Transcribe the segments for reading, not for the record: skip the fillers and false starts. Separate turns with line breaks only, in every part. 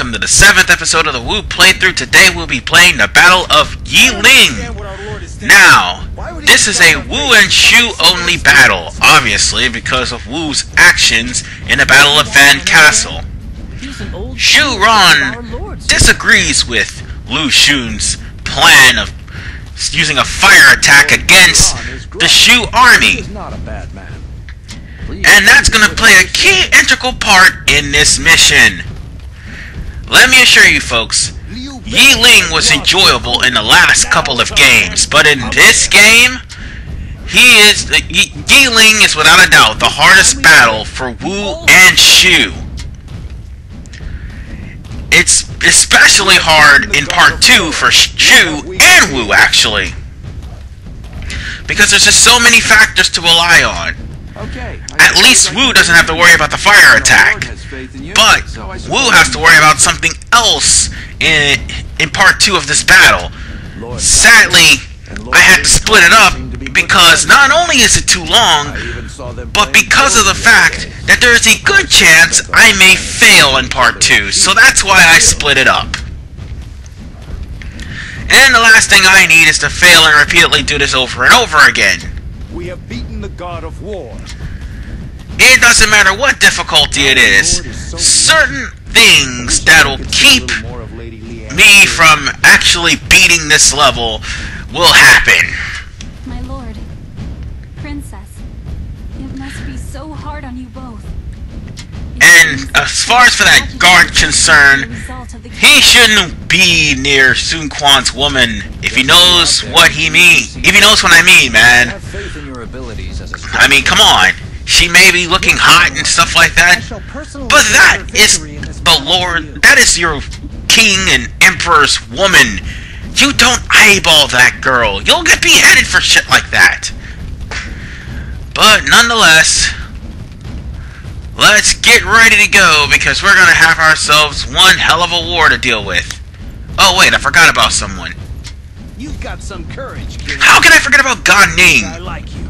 welcome to the 7th episode of the Wu playthrough. Today we'll be playing the Battle of Yi Ling. Now, this is a Wu and Shu only battle, obviously because of Wu's actions in the Battle of Van Castle. Zhu Ran disagrees with Lu Xun's plan of using a fire attack against the Shu army. And that's going to play a key integral part in this mission. Let me assure you folks, Yi Ling was enjoyable in the last couple of games, but in this game, Yi Ling is without a doubt the hardest battle for Wu and Shu. It's especially hard in part 2 for Shu and Wu actually, because there's just so many factors to rely on. At least Wu doesn't have to worry about the fire attack, but Wu has to worry about something else in part 2 of this battle. Sadly, I had to split it up because not only is it too long, but because of the fact that there is a good chance I may fail in part 2, so that's why I split it up. And the last thing I need is to fail and repeatedly do this over and over again.
We have beaten the god of war.
It doesn't matter what difficulty it is, certain things that'll keep me from actually beating this level will happen.
My lord, princess, it must be so hard on you both.
And as far as for that guard concerned, he shouldn't be near Sun Quan's woman if he knows what he means. If he knows what I mean, man. I mean, come on. She may be looking hot and stuff like that, but that is the Lord. That is your king and emperor's woman. You don't eyeball that girl. You'll get beheaded for shit like that. But nonetheless, let's get ready to go because we're gonna have ourselves one hell of a war to deal with. Oh wait, I forgot about someone.
You've got some courage, kid.
How can I forget about Gan Ning?
I like you.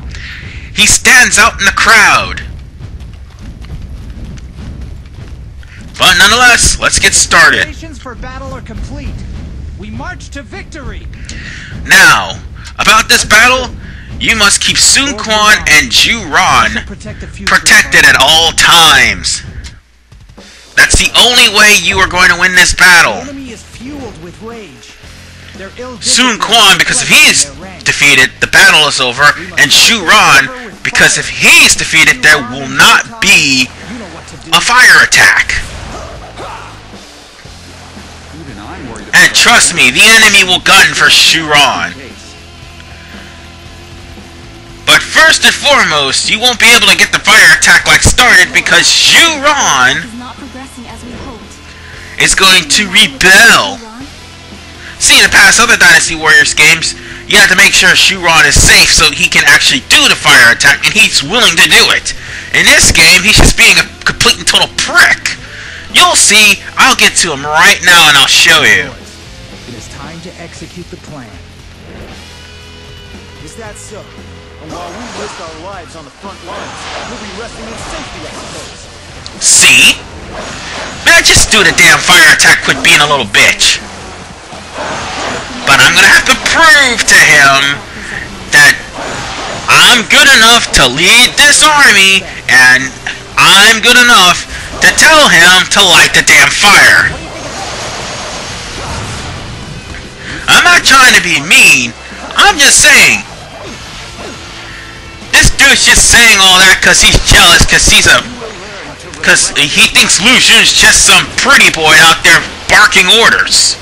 He stands out in the crowd. But nonetheless, let's get started.
Preparations for battle are complete. We march to victory.
Now, about this battle, you must keep Sun Quan and Zhu Ran protected at all times. That's the only way you are going to win this battle.
The enemy is fueled with rage.
Sun Quan, because if he is defeated, the battle is over, and Zhu Ran, because if he's defeated, there will not be a fire attack. And trust me, the enemy will gun for Zhu Ran. But first and foremost, you won't be able to get the fire attack like started because Zhu Ran is going to rebel. See, in the past other Dynasty Warriors games, you have to make sure Zhu Ran is safe so he can actually do the fire attack, and he's willing to do it. In this game, he's just being a complete and total prick. You'll see. I'll get to him right now and I'll show you.
It is time to execute the plan. Is that so? And while we risk our lives on the front lines, we'll be resting in safety, I suppose.
See? Man, just do the damn fire attack, quit being a little bitch. But I'm gonna have to prove to him that I'm good enough to lead this army, and I'm good enough to tell him to light the damn fire. I'm not trying to be mean, I'm just saying. This dude's just saying all that because he's jealous, because he thinks Lu Xun's just some pretty boy out there barking orders.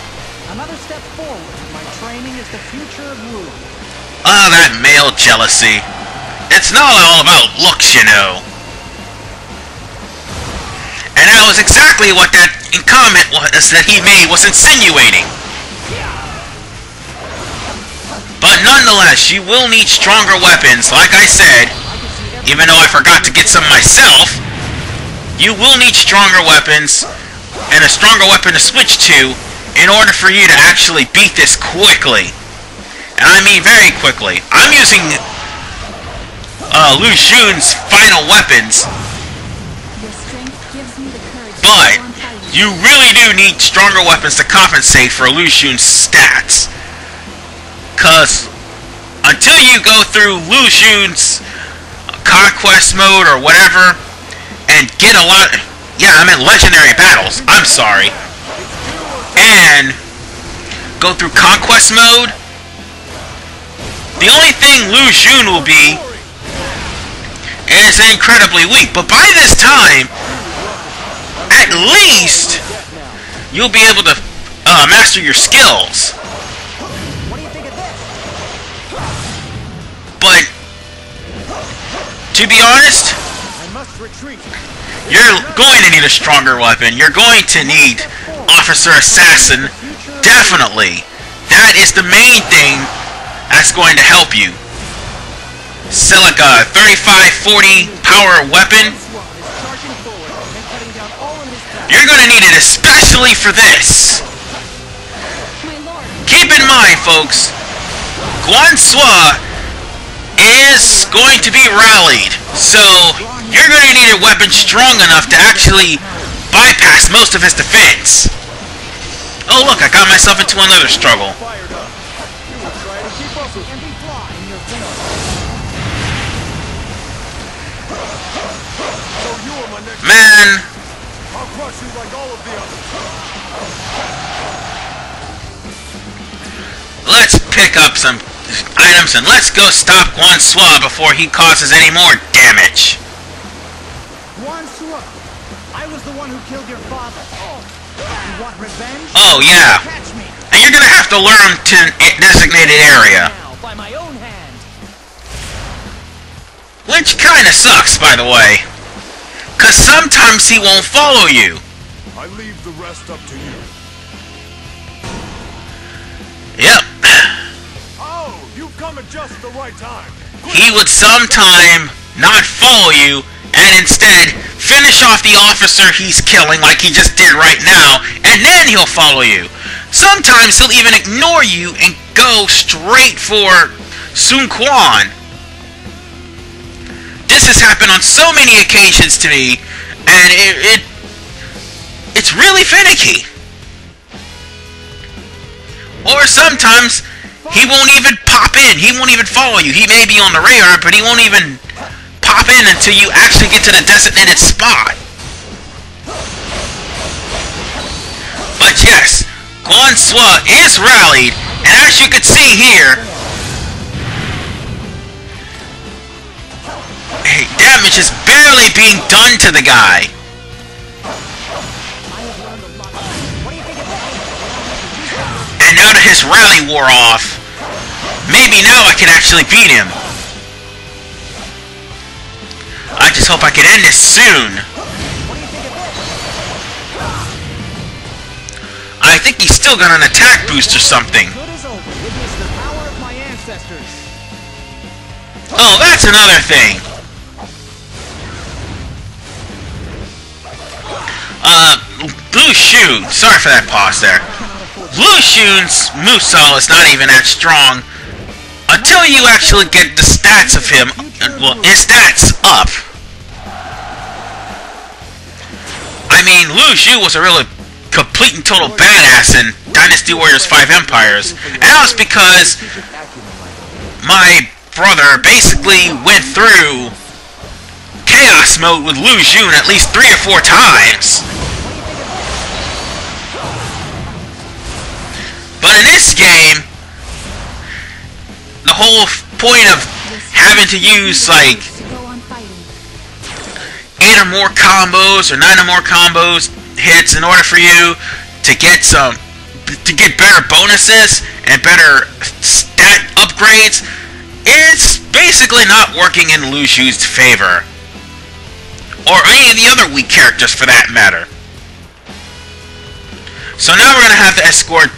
Another step forward. My training is the future of Wu.
Ah, that male jealousy. It's not all about looks, you know. And that was exactly what that comment was that he made was insinuating. But nonetheless, you will need stronger weapons, like I said. Even though I forgot to get some myself, you will need stronger weapons and a stronger weapon to switch to in order for you to actually beat this quickly. And I mean very quickly. I'm using Lu Xun's final weapons, but you really do need stronger weapons to compensate for Lu Xun's stats. Cause until you go through Lu Xun's conquest mode or whatever and get a lot, yeah, I meant legendary battles, I'm sorry, and go through conquest mode, the only thing Lu Xun will be is incredibly weak. But by this time, at least you'll be able to master your skills. But to be honest, you're going to need a stronger weapon. You're going to need Officer Assassin, definitely. That is the main thing that's going to help you. Sell like a 35-40 power weapon. You're going to need it especially for this. Keep in mind, folks, Guan Sua is going to be rallied, so you're going to need a weapon strong enough to actually bypass most of his defense. Oh look, I got myself into another struggle. Man, let's pick up some items and let's go stop Guan Sua before he causes any more damage.
Guan Sua, I was the one who killed your father. You want revenge?
Oh yeah, and you're gonna have to learn to a designated area,
By my own hand.
which kinda sucks, by the way, cause sometimes he won't follow you.
I leave the rest up to you.
Yep.
Oh, you've come at just the right time.
He would sometime not follow you and instead finish off the officer he's killing like he just did right now, and then he'll follow you. Sometimes he'll even ignore you and go straight for Sun Quan. This has happened on so many occasions to me, and it's really finicky. Or sometimes he won't even pop in. He won't even follow you. He may be on the radar, but he won't even pop in until you actually get to the designated spot. But yes, Guan Sua is rallied, and as you can see here, damage is barely being done to the guy. And now that his rally wore off, maybe now I can actually beat him. I just hope I can end this soon. I think he's still got an attack boost or something. Oh, that's another thing. Lu Xun, sorry for that pause there. Lu Xun's Musou is not even that strong until you actually get the stats of him, well, his stats up. I mean, Lu Xun was a really complete and total badass in Dynasty Warriors 5 Empires, and that was because my brother basically went through Chaos Mode with Lu Xun at least 3 or 4 times. But in this game, the whole point of having to use like 8 or more combos or 9 or more combos hits in order for you to get better bonuses and better stat upgrades, it's basically not working in Lu Xun's favor, or any of the other weak characters for that matter. So now we're gonna have to escort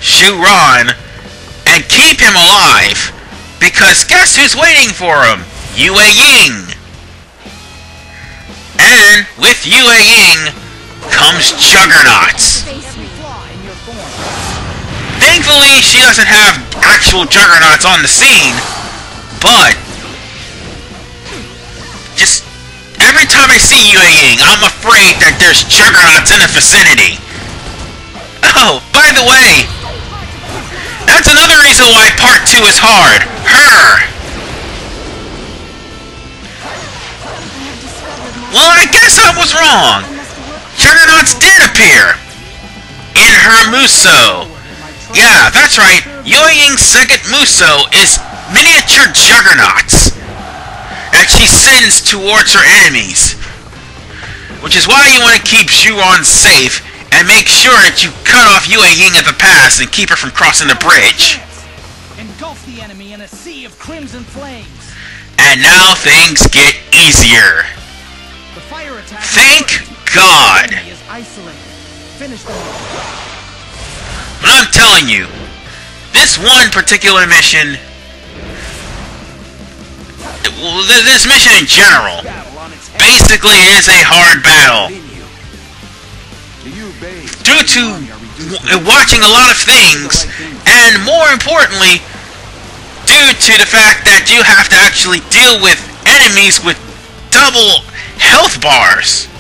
Zhu Ran and keep him alive, because guess who's waiting for him? Yue Ying. And with Yue Ying comes Juggernauts. Thankfully, she doesn't have actual Juggernauts on the scene, but just every every time I see Yue Ying, I'm afraid that there's juggernauts in the vicinity. Oh, by the way, that's another reason why part 2 is hard. Her! Well, I guess I was wrong. Juggernauts did appear in her Muso. Yeah, that's right. Yue Ying's second Muso is miniature juggernauts that she sends towards her enemies. Which is why you want to keep Zhu Ran safe and make sure that you cut off Yue Ying at the pass and keep her from crossing the bridge.
Engulf the enemy in a sea of crimson flames.
And now things get easier.
The fire attack.
Thank God.
The enemy is isolated. Finish them off.
But I'm telling you, this one particular mission, this mission in general, basically is a hard battle. Due to watching a lot of things, and more importantly, due to the fact that you have to actually deal with enemies with double health bars.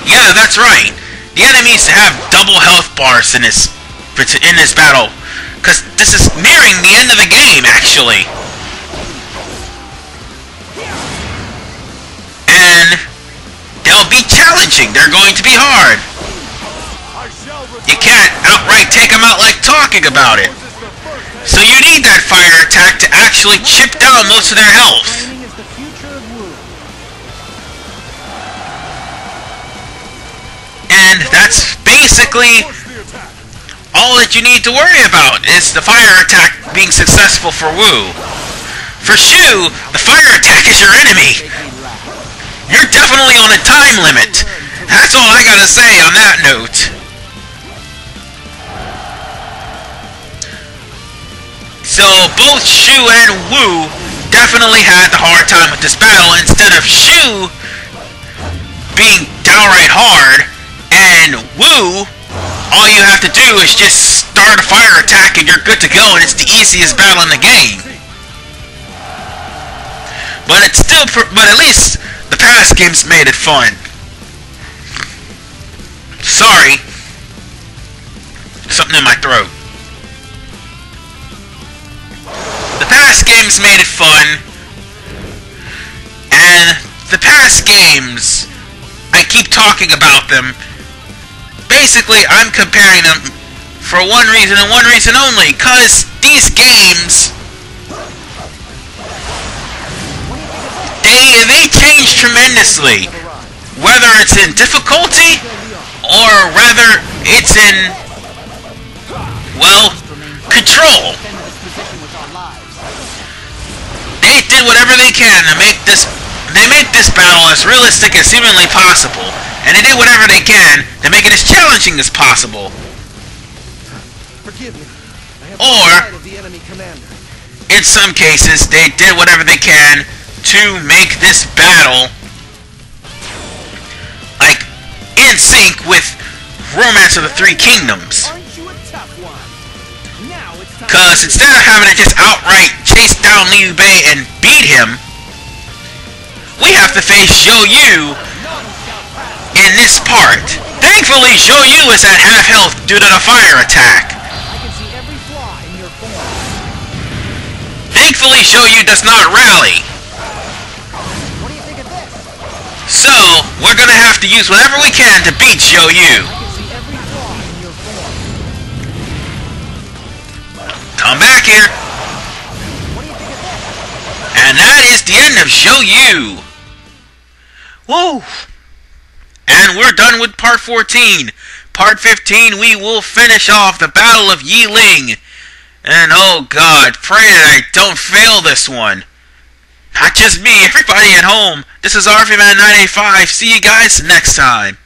Yeah, that's right. The enemies have double health bars in this battle, because this is nearing the end of the game, actually. And they'll be challenging. They're going to be hard. You can't outright take them out like talking about it. So you need that fire attack to actually chip down most of their health. And that's basically all that you need to worry about, is the fire attack being successful for Wu. For Shu, the fire attack is your enemy. You're definitely on a time limit. That's all I gotta say on that note. So both Shu and Wu definitely had the hard time with this battle, instead of Shu being downright hard, and Wu, all you have to do is just start a fire attack and you're good to go, and it's the easiest battle in the game. But it's still, but at least the past games made it fun. Sorry, something in my throat. The past games made it fun, and the past games, I keep talking about them. Basically, I'm comparing them for one reason and one reason only, because these games, they change tremendously, whether it's in difficulty or whether it's in, well, control. They did whatever they can to make this battle as realistic as humanly possible, and they did whatever they can to make it as challenging as possible. Or, in some cases, they did whatever they can to make this battle, like, in sync with Romance of the Three Kingdoms. Because instead of having to just outright chase down Liu Bei and beat him, we have to face Zhou Yu in this part. Thankfully, Zhou Yu is at half health due to the fire attack. Thankfully, Zhou Yu does not rally. So, we're gonna have to use whatever we can to beat Zhou Yu. Come back here. And that is the end of Zhou Yu. Woo! And we're done with part 14. Part 15, we will finish off the Battle of Yi Ling. And oh God, pray that I don't fail this one. Not just me, everybody at home. This is RVman985. See you guys next time.